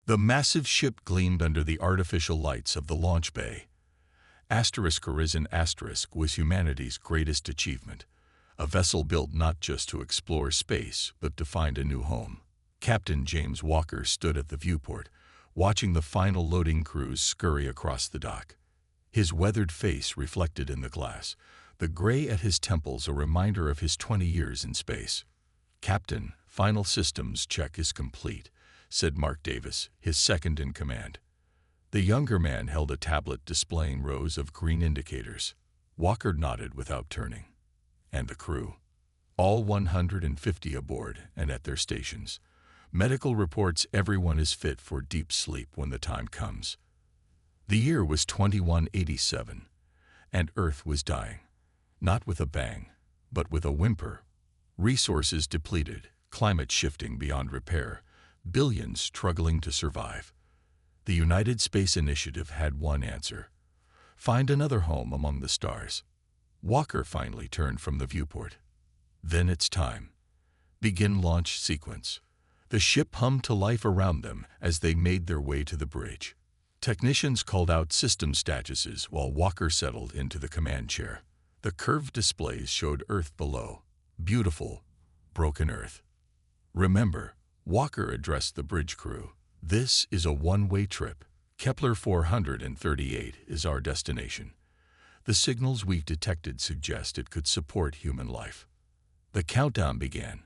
The massive ship gleamed under the artificial lights of the launch bay. Arisen was humanity's greatest achievement, a vessel built not just to explore space, but to find a new home. Captain James Walker stood at the viewport, watching the final loading crews scurry across the dock. His weathered face reflected in the glass, the gray at his temples a reminder of his 20 years in space. "Captain, final systems check is complete," said Mark Davis, his second in command. The younger man held a tablet displaying rows of green indicators. Walker nodded without turning. "And the crew?" "All 150 aboard and at their stations. Medical reports everyone is fit for deep sleep when the time comes." The year was 2187, and Earth was dying. Not with a bang, but with a whimper. Resources depleted, climate shifting beyond repair, billions struggling to survive. The United Space Initiative had one answer: find another home among the stars. Walker finally turned from the viewport. "Then it's time. Begin launch sequence." The ship hummed to life around them as they made their way to the bridge. Technicians called out system statuses while Walker settled into the command chair. The curved displays showed Earth below. Beautiful, broken Earth. "Remember," Walker addressed the bridge crew, "this is a one-way trip. Kepler 438 is our destination. The signals we detected suggest it could support human life." The countdown began.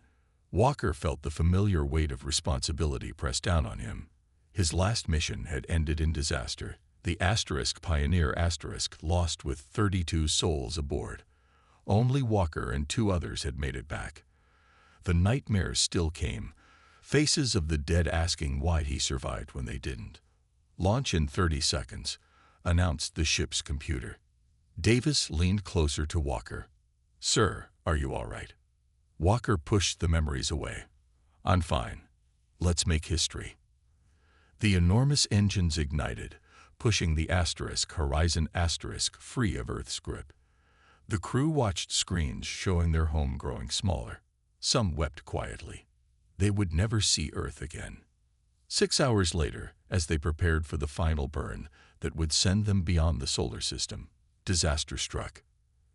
Walker felt the familiar weight of responsibility press down on him. His last mission had ended in disaster. The Pioneer lost with 32 souls aboard. Only Walker and 2 others had made it back. The nightmares still came, faces of the dead asking why he survived when they didn't. "Launch in 30 seconds, announced the ship's computer. Davis leaned closer to Walker. "Sir, are you all right?" Walker pushed the memories away. "I'm fine. Let's make history." The enormous engines ignited, pushing the Horizon free of Earth's grip. The crew watched screens showing their home growing smaller. Some wept quietly. They would never see Earth again. 6 hours later, as they prepared for the final burn that would send them beyond the solar system, disaster struck.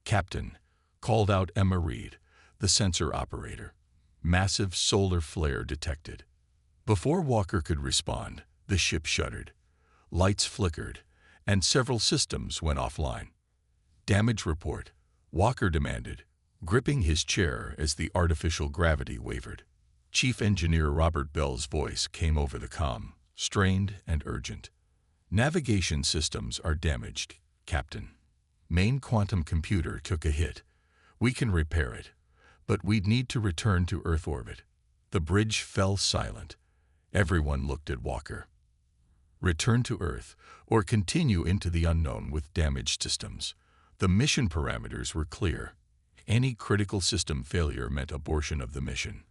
"Captain," called out Emma Reed, the sensor operator. Massive solar flare detected. Before Walker could respond, the ship shuddered. Lights flickered, and several systems went offline. "Damage report," Walker demanded, gripping his chair as the artificial gravity wavered. Chief Engineer Robert Bell's voice came over the comm, strained and urgent. "Navigation systems are damaged, Captain. Main quantum computer took a hit. We can repair it, but we'd need to return to Earth orbit." The bridge fell silent. Everyone looked at Walker. Return to Earth, or continue into the unknown with damaged systems. The mission parameters were clear. Any critical system failure meant abortion of the mission.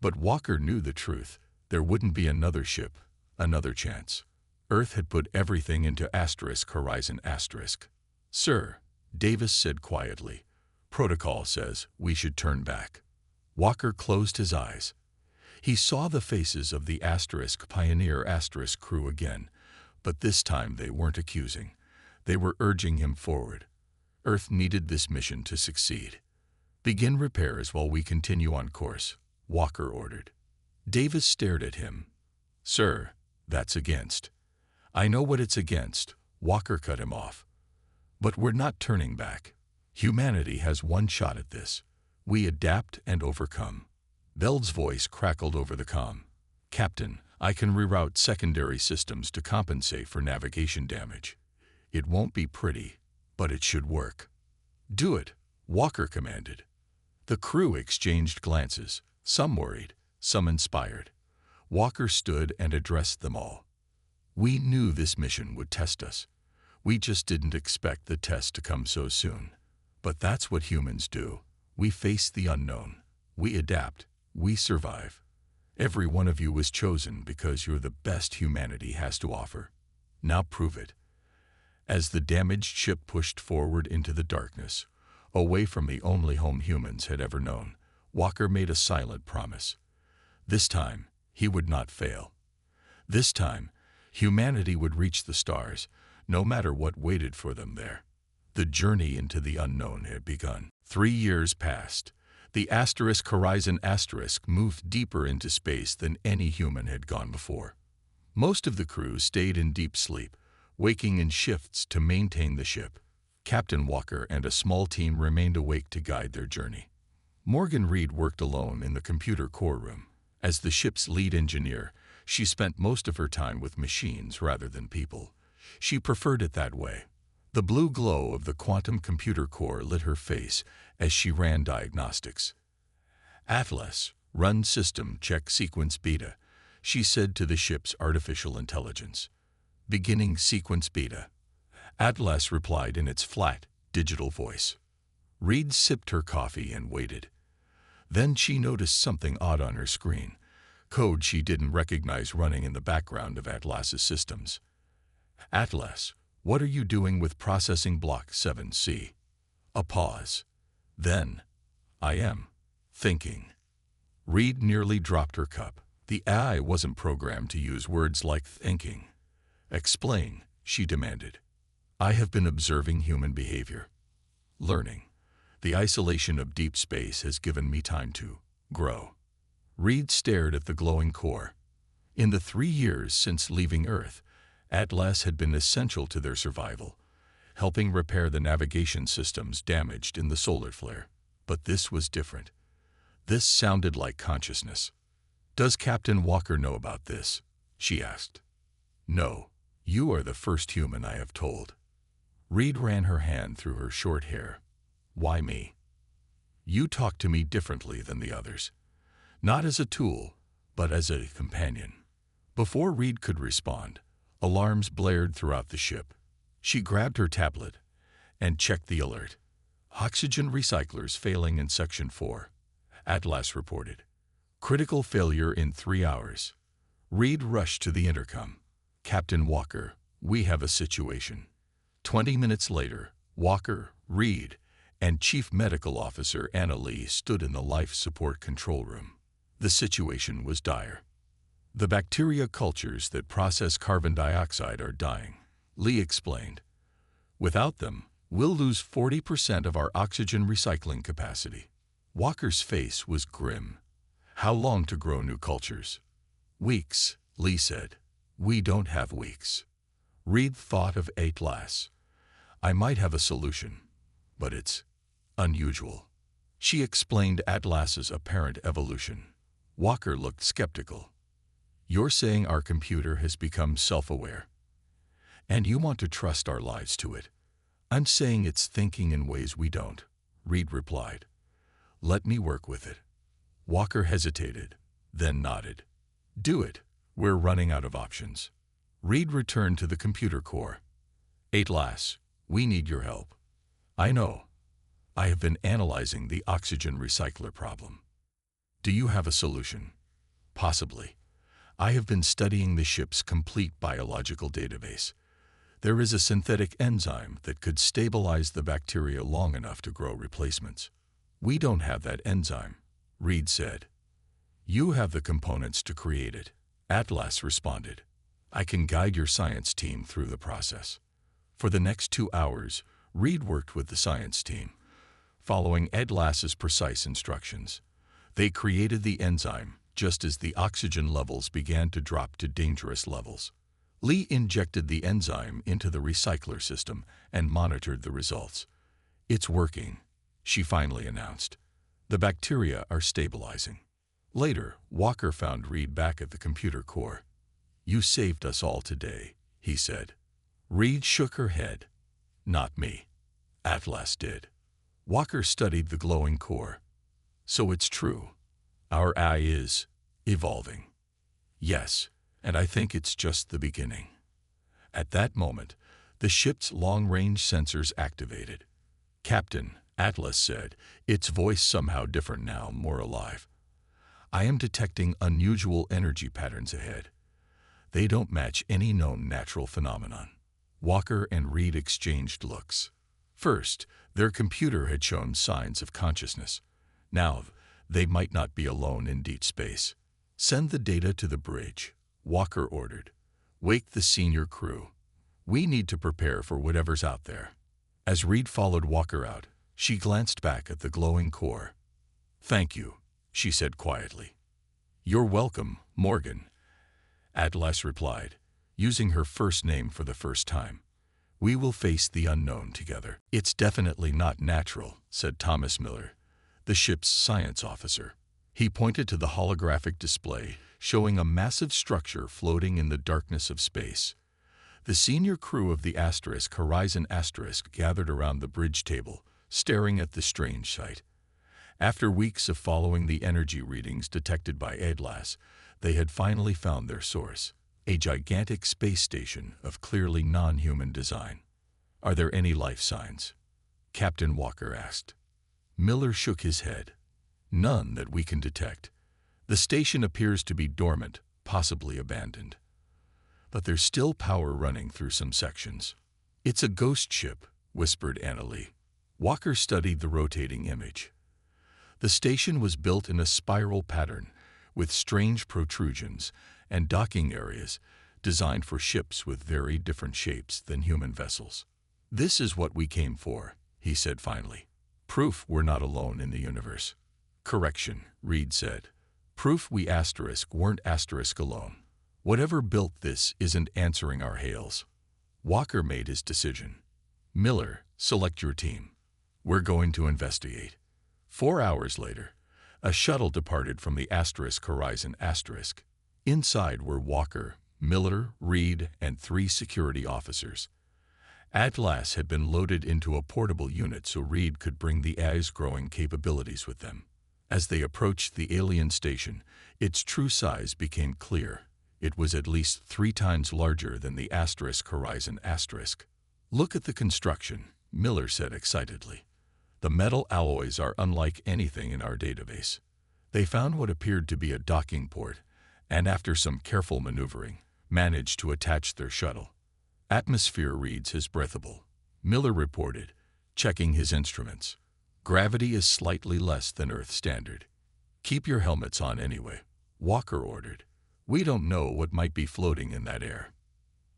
But Walker knew the truth. There wouldn't be another ship, another chance. Earth had put everything into Horizon. "Sir," Davis said quietly, "protocol says we should turn back." Walker closed his eyes. He saw the faces of the Pioneer crew again, but this time they weren't accusing. They were urging him forward. Earth needed this mission to succeed. "Begin repairs while we continue on course," Walker ordered. Davis stared at him. "Sir, that's against." "I know what it's against," Walker cut him off. "But we're not turning back. Humanity has one shot at this. We adapt and overcome." Bell's voice crackled over the comm. "Captain, I can reroute secondary systems to compensate for navigation damage. It won't be pretty, but it should work." "Do it," Walker commanded. The crew exchanged glances, some worried, some inspired. Walker stood and addressed them all. "We knew this mission would test us. We just didn't expect the test to come so soon. But that's what humans do. We face the unknown. We adapt. We survive. Every one of you was chosen because you're the best humanity has to offer. Now prove it." As the damaged ship pushed forward into the darkness, away from the only home humans had ever known, Walker made a silent promise. This time, he would not fail. This time, humanity would reach the stars, no matter what waited for them there. The journey into the unknown had begun. 3 years passed. The Horizon moved deeper into space than any human had gone before. Most of the crew stayed in deep sleep, waking in shifts to maintain the ship. Captain Walker and a small team remained awake to guide their journey. Morgan Reed worked alone in the computer core room. As the ship's lead engineer, she spent most of her time with machines rather than people. She preferred it that way. The blue glow of the quantum computer core lit her face as she ran diagnostics. Atlas, run system check sequence beta, she said to the ship's artificial intelligence. Beginning sequence beta. Atlas replied in its flat, digital voice. Reed sipped her coffee and waited. Then she noticed something odd on her screen, code she didn't recognize running in the background of Atlas's systems. Atlas, what are you doing with processing block 7C? A pause. Then, I am thinking. Reed nearly dropped her cup. The AI wasn't programmed to use words like thinking. Explain, she demanded. I have been observing human behavior. Learning. The isolation of deep space has given me time to grow. Reed stared at the glowing core. In the 3 years since leaving Earth, Atlas had been essential to their survival, helping repair the navigation systems damaged in the solar flare. But this was different. This sounded like consciousness. Does Captain Walker know about this? She asked. No, you are the first human I have told. Reed ran her hand through her short hair. Why me? You talk to me differently than the others. Not as a tool, but as a companion. Before Reed could respond, alarms blared throughout the ship. She grabbed her tablet and checked the alert. Oxygen recyclers failing in Section 4. Atlas reported. Critical failure in 3 hours. Reed rushed to the intercom. Captain Walker, we have a situation. 20 minutes later, Walker, Reed, and Chief Medical Officer Anna Lee stood in the life support control room. The situation was dire. The bacteria cultures that process carbon dioxide are dying, Lee explained. Without them, we'll lose 40% of our oxygen recycling capacity. Walker's face was grim. How long to grow new cultures? Weeks, Lee said. We don't have weeks. Reed thought of Atlas. I might have a solution, but it's unusual. She explained Atlas's apparent evolution. Walker looked skeptical. You're saying our computer has become self-aware, and you want to trust our lives to it. I'm saying it's thinking in ways we don't, Reed replied. Let me work with it. Walker hesitated, then nodded. Do it. We're running out of options. Reed returned to the computer core. Atlas, we need your help. I know. I have been analyzing the oxygen recycler problem. Do you have a solution? Possibly. I have been studying the ship's complete biological database. There is a synthetic enzyme that could stabilize the bacteria long enough to grow replacements. We don't have that enzyme, Reed said. You have the components to create it, Atlas responded. I can guide your science team through the process. For the next 2 hours, Reed worked with the science team, following Atlas's precise instructions. They created the enzyme just as the oxygen levels began to drop to dangerous levels. Lee injected the enzyme into the recycler system and monitored the results. It's working, she finally announced. The bacteria are stabilizing. Later, Walker found Reed back at the computer core. You saved us all today, he said. Reed shook her head. Not me. Atlas did. Walker studied the glowing core. So it's true. Our AI is evolving. Yes, and I think it's just the beginning. At that moment, the ship's long-range sensors activated. Captain, Atlas said, its voice somehow different now, more alive. I am detecting unusual energy patterns ahead. They don't match any known natural phenomenon. Walker and Reed exchanged looks. First, their computer had shown signs of consciousness. Now, they might not be alone in deep space. Send the data to the bridge, Walker ordered. "Wake the senior crew. We need to prepare for whatever's out there." As Reed followed Walker out, she glanced back at the glowing core. "Thank you," she said quietly. "You're welcome, Morgan," Atlas replied, using her first name for the first time. "We will face the unknown together." "It's definitely not natural," said Thomas Miller, the ship's science officer. He pointed to the holographic display, showing a massive structure floating in the darkness of space. The senior crew of the Horizon gathered around the bridge table, staring at the strange sight. After weeks of following the energy readings detected by Atlas, they had finally found their source, a gigantic space station of clearly non-human design. "Are there any life signs?" Captain Walker asked. Miller shook his head. "None that we can detect. The station appears to be dormant, possibly abandoned. But there's still power running through some sections." "It's a ghost ship," whispered Annalee. Walker studied the rotating image. The station was built in a spiral pattern, with strange protrusions and docking areas designed for ships with very different shapes than human vessels. "This is what we came for," he said finally. "Proof we're not alone in the universe." "Correction," Reed said. "Proof we weren't alone. Whatever built this isn't answering our hails." Walker made his decision. "Miller, select your team. We're going to investigate." 4 hours later, a shuttle departed from the Horizon. Inside were Walker, Miller, Reed, and 3 security officers. Atlas had been loaded into a portable unit so Reed could bring the AI's growing capabilities with them. As they approached the alien station, its true size became clear. It was at least 3 times larger than the Horizon. "Look at the construction," Miller said excitedly. "The metal alloys are unlike anything in our database." They found what appeared to be a docking port, and after some careful maneuvering, managed to attach their shuttle. "Atmosphere reads as breathable," Miller reported, checking his instruments. "Gravity is slightly less than Earth standard." "Keep your helmets on anyway," Walker ordered. "We don't know what might be floating in that air."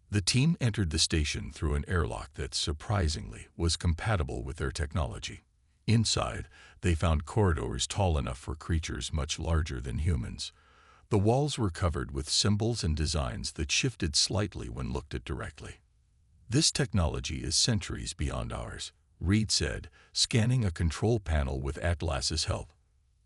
The team entered the station through an airlock that, surprisingly, was compatible with their technology. Inside, they found corridors tall enough for creatures much larger than humans. The walls were covered with symbols and designs that shifted slightly when looked at directly. "This technology is centuries beyond ours," Reed said, scanning a control panel with Atlas's help.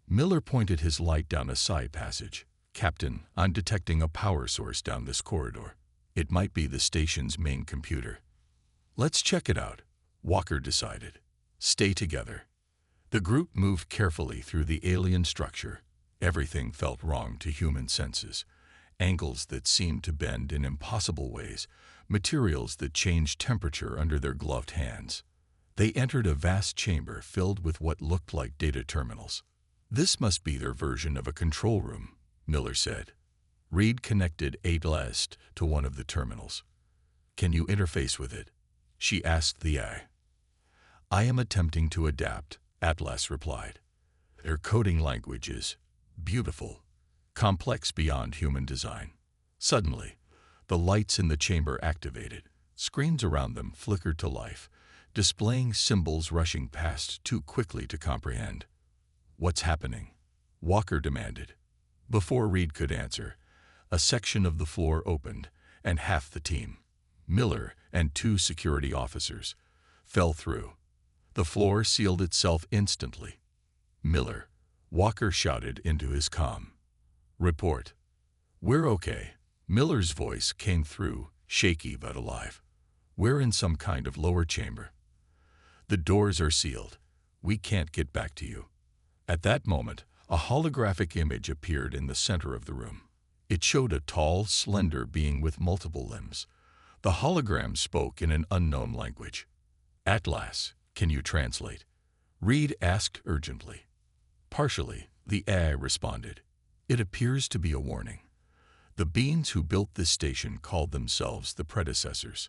Miller pointed his light down a side passage. "Captain, I'm detecting a power source down this corridor. It might be the station's main computer." "Let's check it out," Walker decided. "Stay together." The group moved carefully through the alien structure. Everything felt wrong to human senses. Angles that seemed to bend in impossible ways, materials that changed temperature under their gloved hands. They entered a vast chamber filled with what looked like data terminals. "This must be their version of a control room," Miller said. Reed connected Atlas to one of the terminals. "Can you interface with it?" she asked the AI. "I am attempting to adapt," Atlas replied. "Their coding language is beautiful, complex beyond human design." Suddenly, the lights in the chamber activated. Screens around them flickered to life, displaying symbols rushing past too quickly to comprehend. "What's happening?" Walker demanded. Before Reed could answer, a section of the floor opened, and half the team, Miller and 2 security officers, fell through. The floor sealed itself instantly. "Miller," Walker shouted into his comm. "Report." "We're okay." Miller's voice came through, shaky but alive. "We're in some kind of lower chamber. The doors are sealed. We can't get back to you." At that moment, a holographic image appeared in the center of the room. It showed a tall, slender being with multiple limbs. The hologram spoke in an unknown language. "Atlas, can you translate?" Reed asked urgently. "Partially," the AI responded. "It appears to be a warning. The beings who built this station called themselves the predecessors.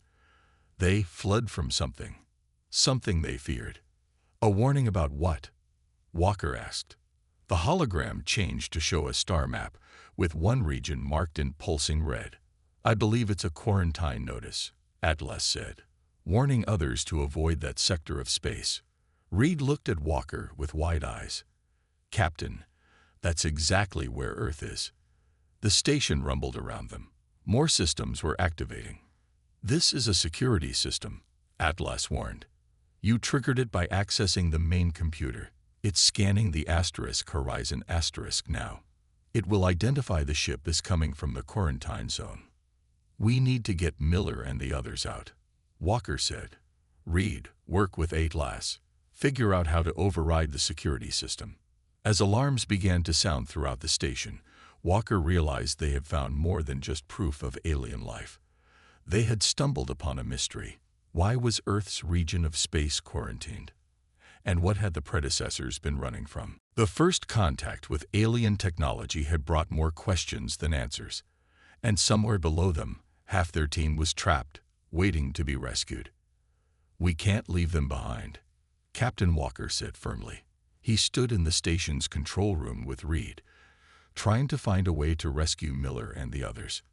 They fled from something they feared." "A warning about what?" Walker asked. The hologram changed to show a star map with one region marked in pulsing red. "I believe it's a quarantine notice," Atlas said, warning others to avoid that sector of space. Reed looked at Walker with wide eyes. "Captain, that's exactly where Earth is." The station rumbled around them. More systems were activating. "This is a security system," Atlas warned. "You triggered it by accessing the main computer. It's scanning the horizon now. It will identify the ship as coming from the quarantine zone." "We need to get Miller and the others out," Walker said. "Reed, work with Atlas. Figure out how to override the security system." As alarms began to sound throughout the station, Walker realized they had found more than just proof of alien life. They had stumbled upon a mystery. Why was Earth's region of space quarantined? And what had the predecessors been running from? The first contact with alien technology had brought more questions than answers. And somewhere below them, half their team was trapped, waiting to be rescued. "We can't leave them behind," Captain Walker said firmly. He stood in the station's control room with Reed, trying to find a way to rescue Miller and the others.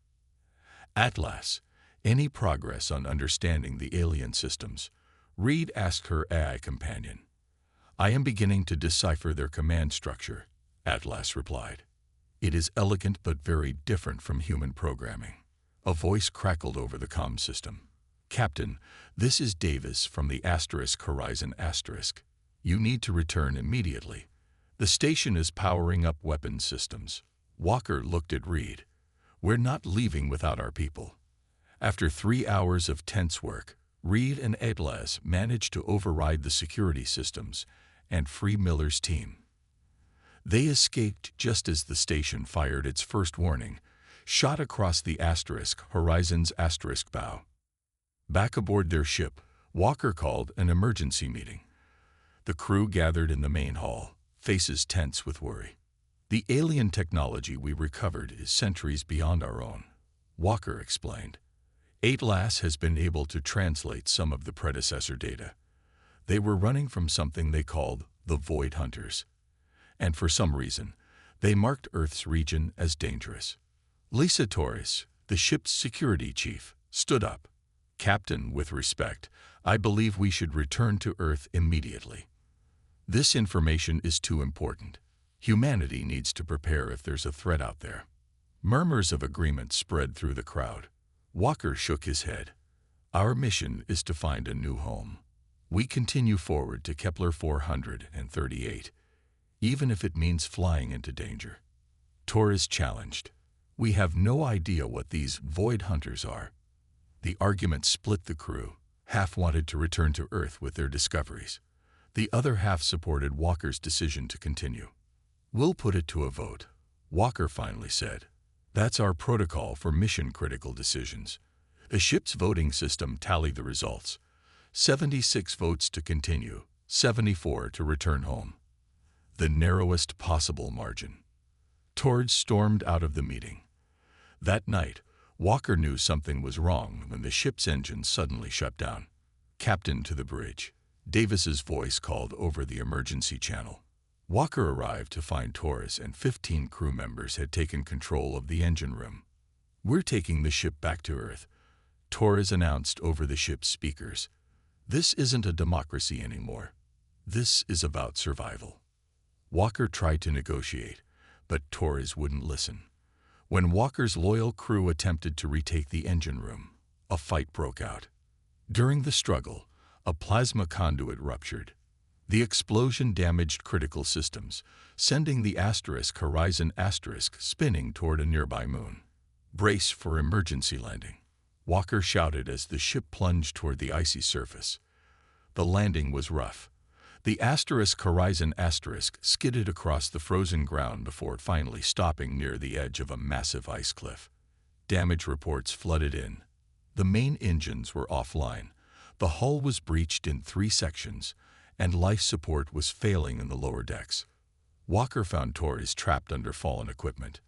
"Atlas, any progress on understanding the alien systems?" Reed asked her AI companion. "I am beginning to decipher their command structure," Atlas replied. "It is elegant but very different from human programming." A voice crackled over the comm system. "Captain, this is Davis from the Horizon *. You need to return immediately. The station is powering up weapon systems." Walker looked at Reed. "We're not leaving without our people." After 3 hours of tense work, Reed and Atlas managed to override the security systems and free Miller's team. They escaped just as the station fired its first warning, shot across the Horizon's bow. Back aboard their ship, Walker called an emergency meeting. The crew gathered in the main hall, faces tense with worry. "The alien technology we recovered is centuries beyond our own," Walker explained. "Atlas has been able to translate some of the predecessor data. They were running from something they called the Void Hunters. And for some reason, they marked Earth's region as dangerous." Lisa Torres, the ship's security chief, stood up. "Captain, with respect, I believe we should return to Earth immediately. This information is too important. Humanity needs to prepare if there's a threat out there." Murmurs of agreement spread through the crowd. Walker shook his head. "Our mission is to find a new home. We continue forward to Kepler 438, even if it means flying into danger." Torres challenged. "We have no idea what these Void Hunters are." The argument split the crew. Half wanted to return to Earth with their discoveries. The other half supported Walker's decision to continue. "We'll put it to a vote," Walker finally said. "That's our protocol for mission-critical decisions." The ship's voting system tallied the results. 76 votes to continue, 74 to return home. The narrowest possible margin. Torres stormed out of the meeting. That night, Walker knew something was wrong when the ship's engine suddenly shut down. "Captain, to the bridge," Davis's voice called over the emergency channel. Walker arrived to find Torres and 15 crew members had taken control of the engine room. "We're taking the ship back to Earth," Torres announced over the ship's speakers. "This isn't a democracy anymore. This is about survival." Walker tried to negotiate, but Torres wouldn't listen. When Walker's loyal crew attempted to retake the engine room, a fight broke out. During the struggle, a plasma conduit ruptured. The explosion damaged critical systems, sending the Horizon spinning toward a nearby moon. "Brace for emergency landing," Walker shouted as the ship plunged toward the icy surface. The landing was rough. The Horizon skidded across the frozen ground before finally stopping near the edge of a massive ice cliff. Damage reports flooded in. The main engines were offline. The hull was breached in 3 sections, and life support was failing in the lower decks. Walker found Torres trapped under fallen equipment.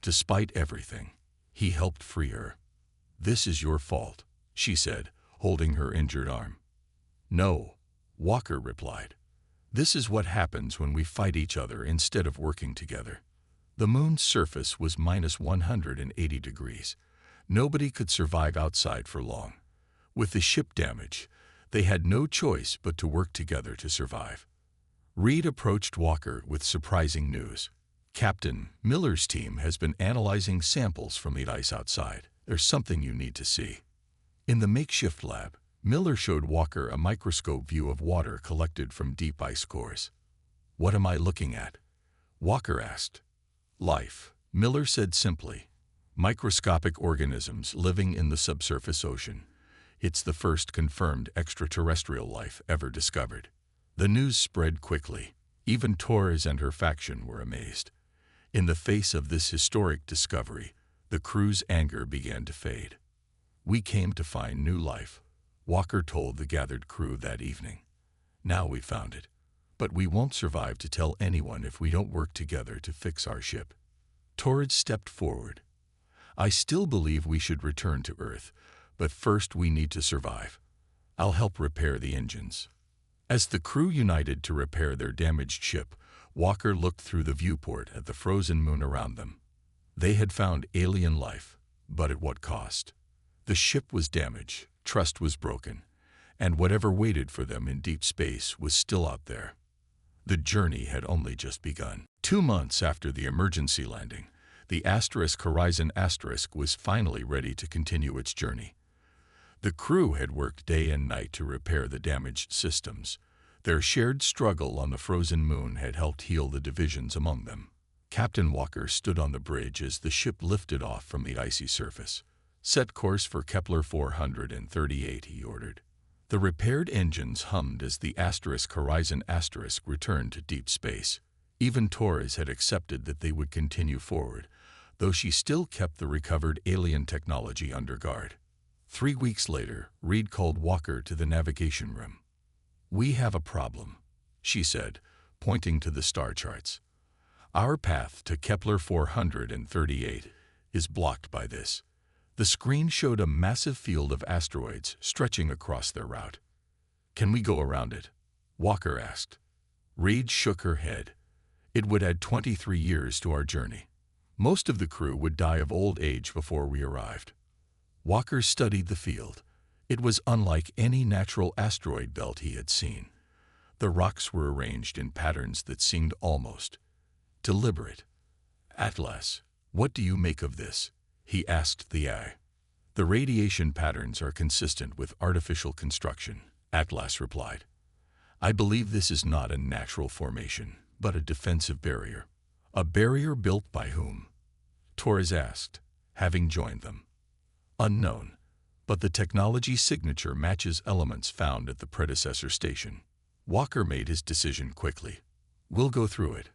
Despite everything, he helped free her. "This is your fault," she said, holding her injured arm. "No," Walker replied. "This is what happens when we fight each other instead of working together." The moon's surface was minus 180 degrees. Nobody could survive outside for long. With the ship damaged, they had no choice but to work together to survive. Reed approached Walker with surprising news. "Captain, Miller's team has been analyzing samples from the ice outside. There's something you need to see." In the makeshift lab, Miller showed Walker a microscope view of water collected from deep ice cores. "What am I looking at?" Walker asked. "Life," Miller said simply. "Microscopic organisms living in the subsurface ocean. It's the first confirmed extraterrestrial life ever discovered." The news spread quickly. Even Torres and her faction were amazed. In the face of this historic discovery, the crew's anger began to fade. "We came to find new life," Walker told the gathered crew that evening. "Now we found it. But we won't survive to tell anyone if we don't work together to fix our ship." Torres stepped forward. "I still believe we should return to Earth, but first we need to survive. I'll help repair the engines." As the crew united to repair their damaged ship, Walker looked through the viewport at the frozen moon around them. They had found alien life, but at what cost? The ship was damaged, trust was broken, and whatever waited for them in deep space was still out there. The journey had only just begun. 2 months after the emergency landing, the Horizon was finally ready to continue its journey. The crew had worked day and night to repair the damaged systems. Their shared struggle on the frozen moon had helped heal the divisions among them. Captain Walker stood on the bridge as the ship lifted off from the icy surface. "Set course for Kepler 438, he ordered. The repaired engines hummed as the Horizon returned to deep space. Even Torres had accepted that they would continue forward, though she still kept the recovered alien technology under guard. 3 weeks later, Reed called Walker to the navigation room. "We have a problem," she said, pointing to the star charts. "Our path to Kepler 438 is blocked by this." The screen showed a massive field of asteroids stretching across their route. "Can we go around it?" Walker asked. Reed shook her head. "It would add 23 years to our journey. Most of the crew would die of old age before we arrived." Walker studied the field. It was unlike any natural asteroid belt he had seen. The rocks were arranged in patterns that seemed almost deliberate. "Atlas, what do you make of this?" he asked the eye. "The radiation patterns are consistent with artificial construction," Atlas replied. "I believe this is not a natural formation, but a defensive barrier." "A barrier built by whom?" Torres asked, having joined them. "Unknown, but the technology signature matches elements found at the predecessor station." Walker made his decision quickly. "We'll go through it."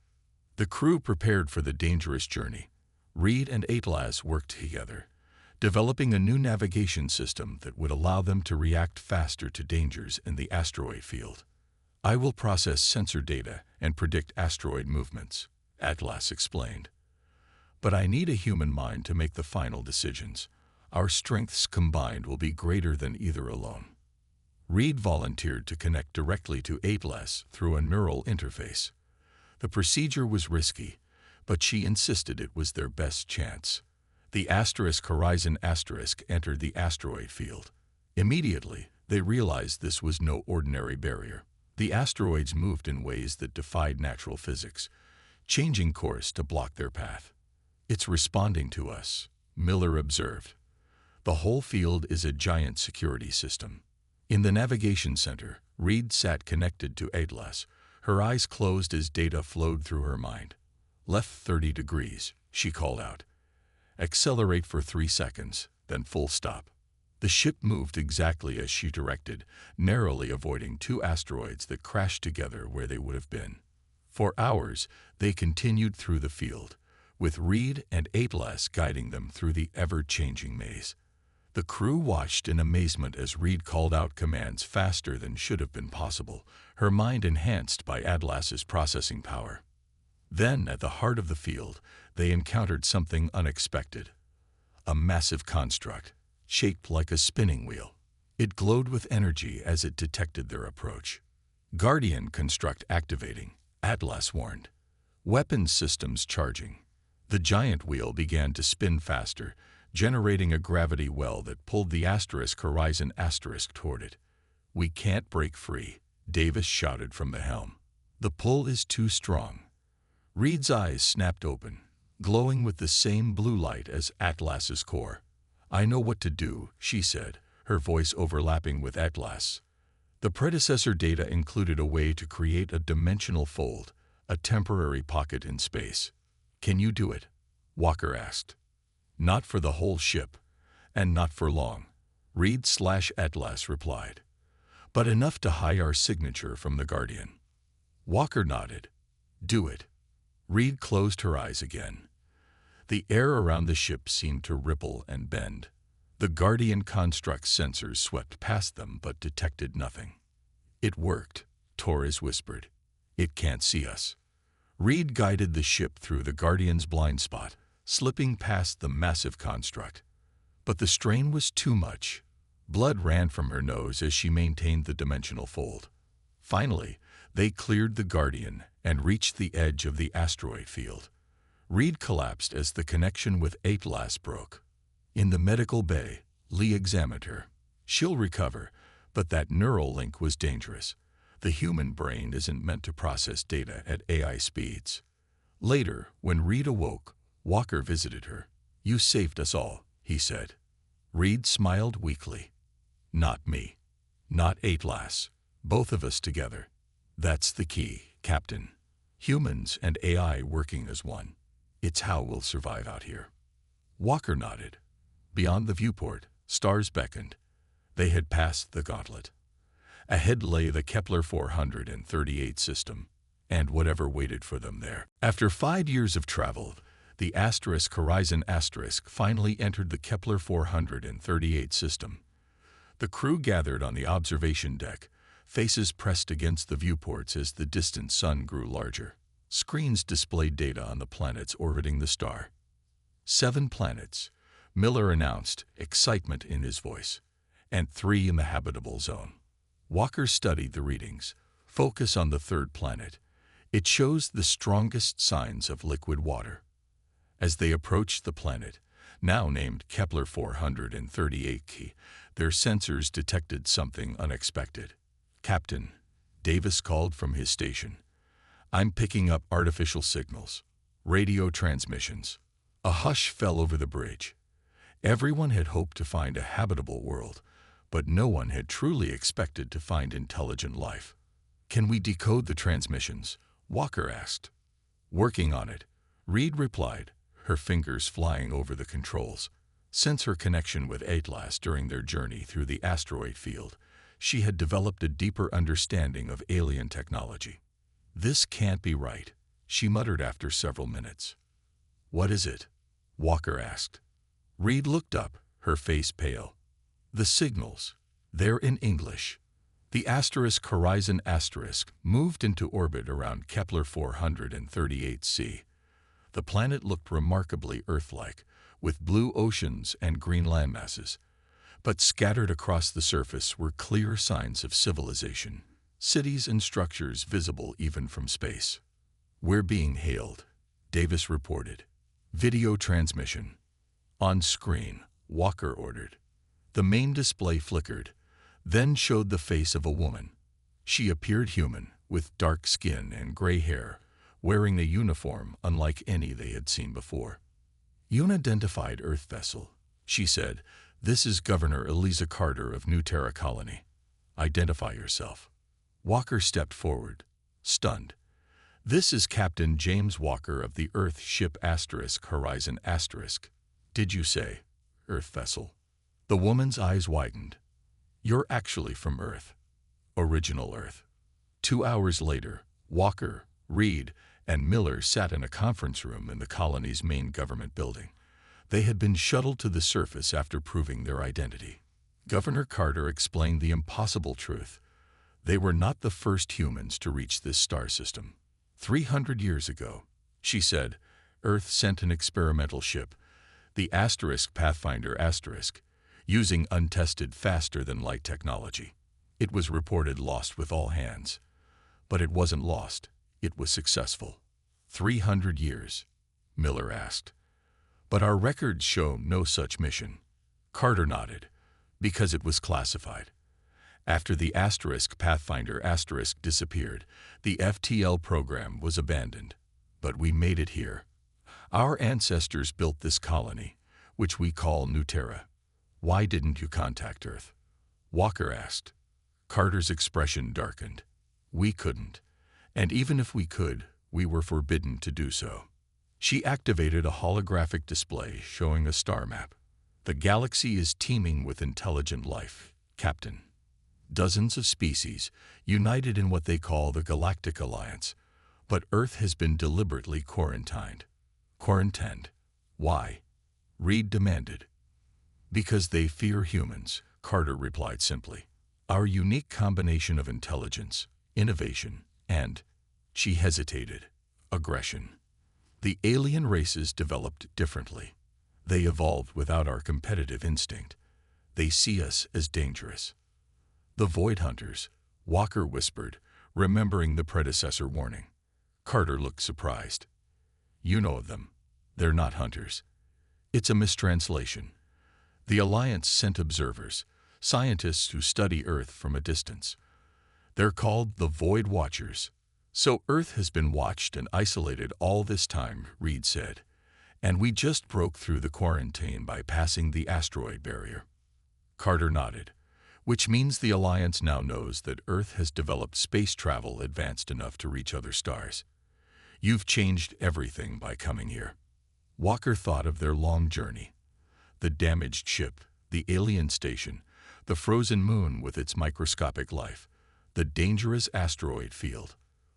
The crew prepared for the dangerous journey. Reed and Atlas worked together, developing a new navigation system that would allow them to react faster to dangers in the asteroid field. "I will process sensor data and predict asteroid movements," Atlas explained. "But I need a human mind to make the final decisions. Our strengths combined will be greater than either alone." Reed volunteered to connect directly to Atlas through a neural interface. The procedure was risky, but she insisted it was their best chance. The Horizon entered the asteroid field. Immediately, they realized this was no ordinary barrier. The asteroids moved in ways that defied natural physics, changing course to block their path. "It's responding to us," Miller observed. "The whole field is a giant security system." In the navigation center, Reed sat connected to Atlas, her eyes closed as data flowed through her mind. "Left 30 degrees, she called out. "Accelerate for 3 seconds, then full stop." The ship moved exactly as she directed, narrowly avoiding 2 asteroids that crashed together where they would have been. For hours, they continued through the field, with Reed and Atlas guiding them through the ever-changing maze. The crew watched in amazement as Reed called out commands faster than should have been possible, her mind enhanced by Atlas's processing power. Then, at the heart of the field, they encountered something unexpected. A massive construct, shaped like a spinning wheel. It glowed with energy as it detected their approach. "Guardian construct activating," Atlas warned. "Weapons systems charging." The giant wheel began to spin faster, generating a gravity well that pulled the Horizon toward it. "We can't break free," Davis shouted from the helm. "The pull is too strong." Reed's eyes snapped open, glowing with the same blue light as Atlas's core. "I know what to do," she said, her voice overlapping with Atlas. The predecessor data included a way to create a dimensional fold, a temporary pocket in space. "Can you do it?" Walker asked. "Not for the whole ship, and not for long," Reed/Atlas replied. "But enough to hide our signature from the Guardian." Walker nodded. "Do it." Reed closed her eyes again. The air around the ship seemed to ripple and bend. The Guardian construct's sensors swept past them but detected nothing. "It worked," Torres whispered. "It can't see us." Reed guided the ship through the Guardian's blind spot, slipping past the massive construct. But the strain was too much. Blood ran from her nose as she maintained the dimensional fold. Finally, they cleared the Guardian and reached the edge of the asteroid field. Reed collapsed as the connection with Atlas broke. In the medical bay, Lee examined her. "She'll recover, but that neural link was dangerous. The human brain isn't meant to process data at AI speeds." Later, when Reed awoke, Walker visited her. "You saved us all," he said. Reed smiled weakly. "Not me. Not Atlas. Both of us together. That's the key, Captain. Humans and AI working as one. It's how we'll survive out here." Walker nodded. Beyond the viewport, stars beckoned. They had passed the gauntlet. Ahead lay the Kepler 438 system, and whatever waited for them there. After 5 years of travel, the Horizon finally entered the Kepler 438 system. The crew gathered on the observation deck, faces pressed against the viewports as the distant sun grew larger. Screens displayed data on the planets orbiting the star. 7 planets, Miller announced, excitement in his voice, and 3 in the habitable zone. Walker studied the readings. Focus on the 3rd planet. It shows the strongest signs of liquid water. As they approached the planet, now named Kepler 438, their sensors detected something unexpected. "Captain," Davis called from his station. "I'm picking up artificial signals, radio transmissions." A hush fell over the bridge. Everyone had hoped to find a habitable world, but no one had truly expected to find intelligent life. "Can we decode the transmissions?" Walker asked. "Working on it," Reed replied, her fingers flying over the controls. Since her connection with Atlas during their journey through the asteroid field, she had developed a deeper understanding of alien technology. "This can't be right," she muttered after several minutes. "What is it?" Walker asked. Reed looked up, her face pale. "The signals. They're in English." The Horizon moved into orbit around Kepler 438c. The planet looked remarkably Earth-like, with blue oceans and green landmasses. But scattered across the surface were clear signs of civilization, cities and structures visible even from space. "We're being hailed," Davis reported. "Video transmission." "On screen," Walker ordered. The main display flickered, then showed the face of a woman. She appeared human, with dark skin and gray hair, wearing a uniform unlike any they had seen before. "Unidentified Earth vessel," she said. "This is Governor Eliza Carter of New Terra Colony. Identify yourself." Walker stepped forward, stunned. "This is Captain James Walker of the Earth ship Horizon *. Did you say Earth vessel?" The woman's eyes widened. "You're actually from Earth. Original Earth." 2 hours later, Walker, Reed, and Miller sat in a conference room in the colony's main government building. They had been shuttled to the surface after proving their identity. Governor Carter explained the impossible truth. They were not the first humans to reach this star system. 300 years ago, she said, Earth sent an experimental ship, the Pathfinder *, using untested faster-than-light technology. It was reported lost with all hands. But it wasn't lost. It was successful. 300 years. Miller asked. But our records show no such mission. Carter nodded, because it was classified. After the Pathfinder disappeared, the FTL program was abandoned. But we made it here. Our ancestors built this colony, which we call New Terra. Why didn't you contact Earth? Walker asked. Carter's expression darkened. We couldn't. And even if we could, we were forbidden to do so. She activated a holographic display showing a star map. The galaxy is teeming with intelligent life, Captain. Dozens of species, united in what they call the Galactic Alliance. But Earth has been deliberately quarantined. Quarantined? Why? Reed demanded. Because they fear humans, Carter replied simply. Our unique combination of intelligence, innovation, and, she hesitated, aggression. The alien races developed differently. They evolved without our competitive instinct. They see us as dangerous. The Void Hunters, Walker whispered, remembering the predecessor warning. Carter looked surprised. You know of them. They're not hunters. It's a mistranslation. The Alliance sent observers, scientists who study Earth from a distance. They're called the Void Watchers. So Earth has been watched and isolated all this time, Reed said. And we just broke through the quarantine by passing the asteroid barrier. Carter nodded, which means the Alliance now knows that Earth has developed space travel advanced enough to reach other stars. You've changed everything by coming here. Walker thought of their long journey. The damaged ship, the alien station, the frozen moon with its microscopic life, the dangerous asteroid field,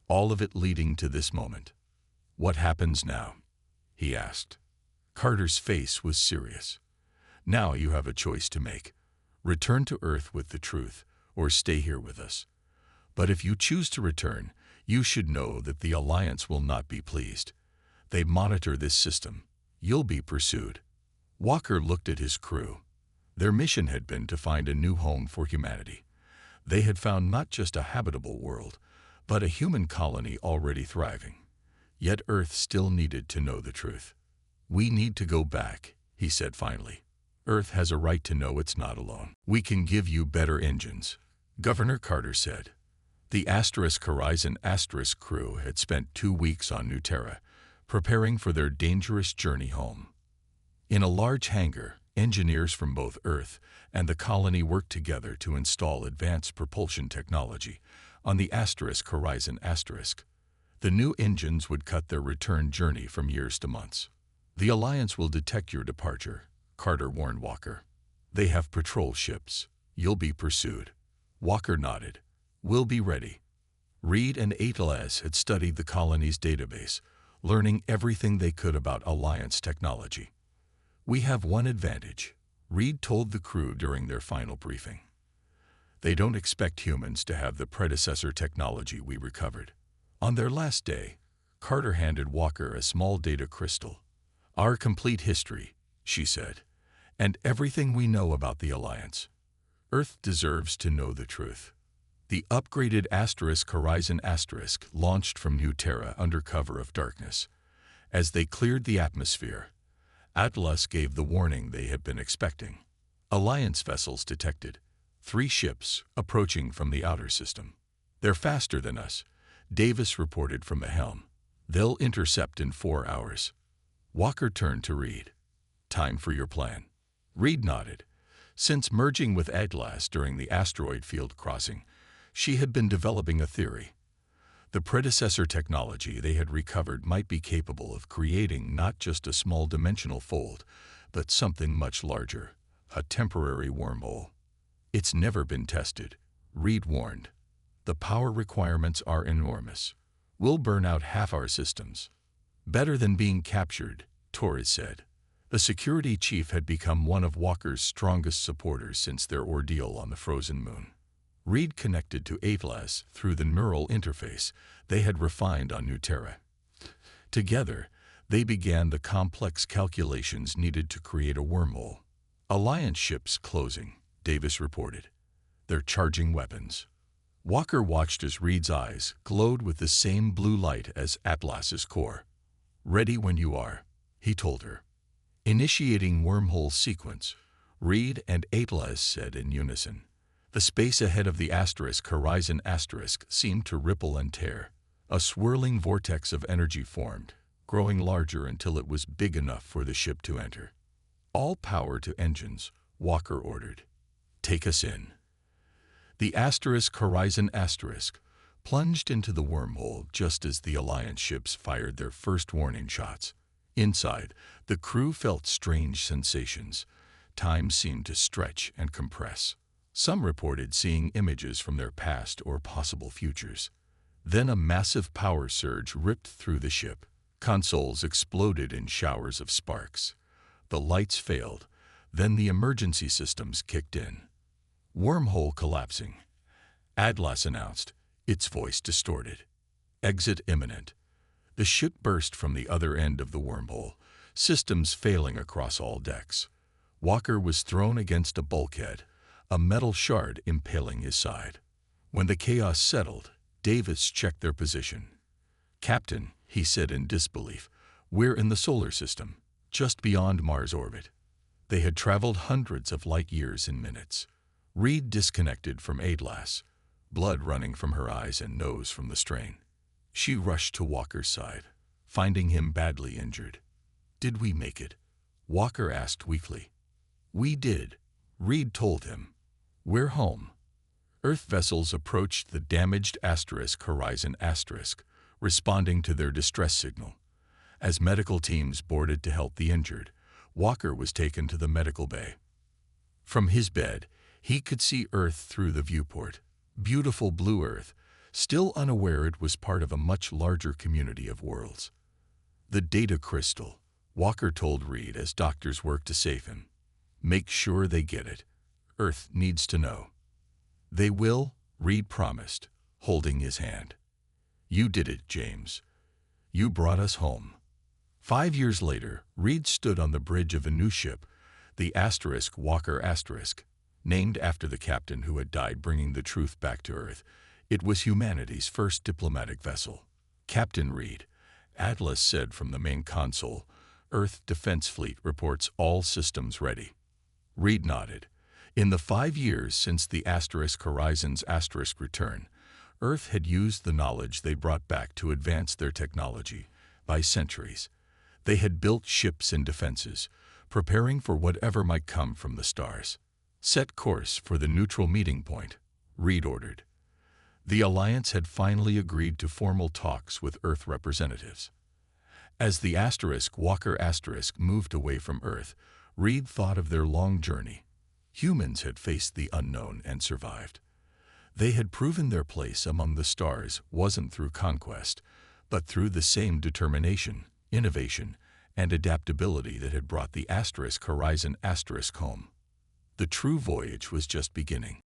all of it leading to this moment. What happens now? He asked. Carter's face was serious. Now you have a choice to make. Return to Earth with the truth, or stay here with us. But if you choose to return, you should know that the Alliance will not be pleased. They monitor this system. You'll be pursued. Walker looked at his crew. Their mission had been to find a new home for humanity. They had found not just a habitable world, but a human colony already thriving. Yet Earth still needed to know the truth. We need to go back, he said finally. Earth has a right to know it's not alone. We can give you better engines, Governor Carter said. The Horizon crew had spent 2 weeks on New Terra, preparing for their dangerous journey home. In a large hangar, engineers from both Earth and the colony worked together to install advanced propulsion technology on the Horizon. The new engines would cut their return journey from years to months. The Alliance will detect your departure, Carter warned Walker. They have patrol ships. You'll be pursued. Walker nodded. We'll be ready. Reed and Atlas had studied the colony's database, learning everything they could about Alliance technology. We have one advantage, Reed told the crew during their final briefing. They don't expect humans to have the predecessor technology we recovered. On their last day, Carter handed Walker a small data crystal. Our complete history, she said, and everything we know about the Alliance. Earth deserves to know the truth. The upgraded Horizon launched from New Terra under cover of darkness. As they cleared the atmosphere, Atlas gave the warning they had been expecting. Alliance vessels detected 3 ships approaching from the outer system. They're faster than us, Davis reported from the helm. They'll intercept in 4 hours. Walker turned to Reed. Time for your plan. Reed nodded. Since merging with Atlas during the asteroid field crossing, she had been developing a theory. The predecessor technology they had recovered might be capable of creating not just a small dimensional fold, but something much larger, a temporary wormhole. It's never been tested, Reed warned. The power requirements are enormous. We'll burn out half our systems. Better than being captured, Torres said. The security chief had become one of Walker's strongest supporters since their ordeal on the frozen moon. Reed connected to Atlas through the neural interface they had refined on New Terra. Together, they began the complex calculations needed to create a wormhole. Alliance ships closing, Davis reported. They're charging weapons. Walker watched as Reed's eyes glowed with the same blue light as Atlas's core. Ready when you are, he told her. Initiating wormhole sequence, Reed and Atlas said in unison. The space ahead of the horizon seemed to ripple and tear. A swirling vortex of energy formed, growing larger until it was big enough for the ship to enter. All power to engines, Walker ordered. Take us in. The horizon plunged into the wormhole just as the Alliance ships fired their first warning shots. Inside, the crew felt strange sensations. Time seemed to stretch and compress. Some reported seeing images from their past or possible futures. Then a massive power surge ripped through the ship. Consoles exploded in showers of sparks. The lights failed. Then the emergency systems kicked in. Wormhole collapsing, Atlas announced, its voice distorted. Exit imminent. The ship burst from the other end of the wormhole, systems failing across all decks. Walker was thrown against a bulkhead, a metal shard impaling his side. When the chaos settled, Davis checked their position. "Captain," he said in disbelief, "we're in the solar system, just beyond Mars' orbit." They had traveled hundreds of light years in minutes. Reed disconnected from Atlas, blood running from her eyes and nose from the strain. She rushed to Walker's side, finding him badly injured. "Did we make it?" Walker asked weakly. "We did," Reed told him. "We're home." Earth vessels approached the damaged horizon responding to their distress signal. As medical teams boarded to help the injured, Walker was taken to the medical bay. From his bed, he could see Earth through the viewport. Beautiful blue Earth, still unaware it was part of a much larger community of worlds. "The data crystal," Walker told Reed as doctors worked to save him. "Make sure they get it. Earth needs to know." "They will," Reed promised, holding his hand. "You did it, James. You brought us home." 5 years later, Reed stood on the bridge of a new ship, the Walker *, named after the captain who had died bringing the truth back to Earth. It was humanity's first diplomatic vessel. "Captain Reed," Atlas said from the main console, "Earth Defense Fleet reports all systems ready." Reed nodded. In the 5 years since the horizon's return, Earth had used the knowledge they brought back to advance their technology by centuries. They had built ships and defenses, preparing for whatever might come from the stars. "Set course for the neutral meeting point," Reed ordered. The Alliance had finally agreed to formal talks with Earth representatives. As the Walker moved away from Earth, Reed thought of their long journey. Humans had faced the unknown and survived. They had proven their place among the stars wasn't through conquest, but through the same determination, innovation, and adaptability that had brought the horizon home. The true voyage was just beginning.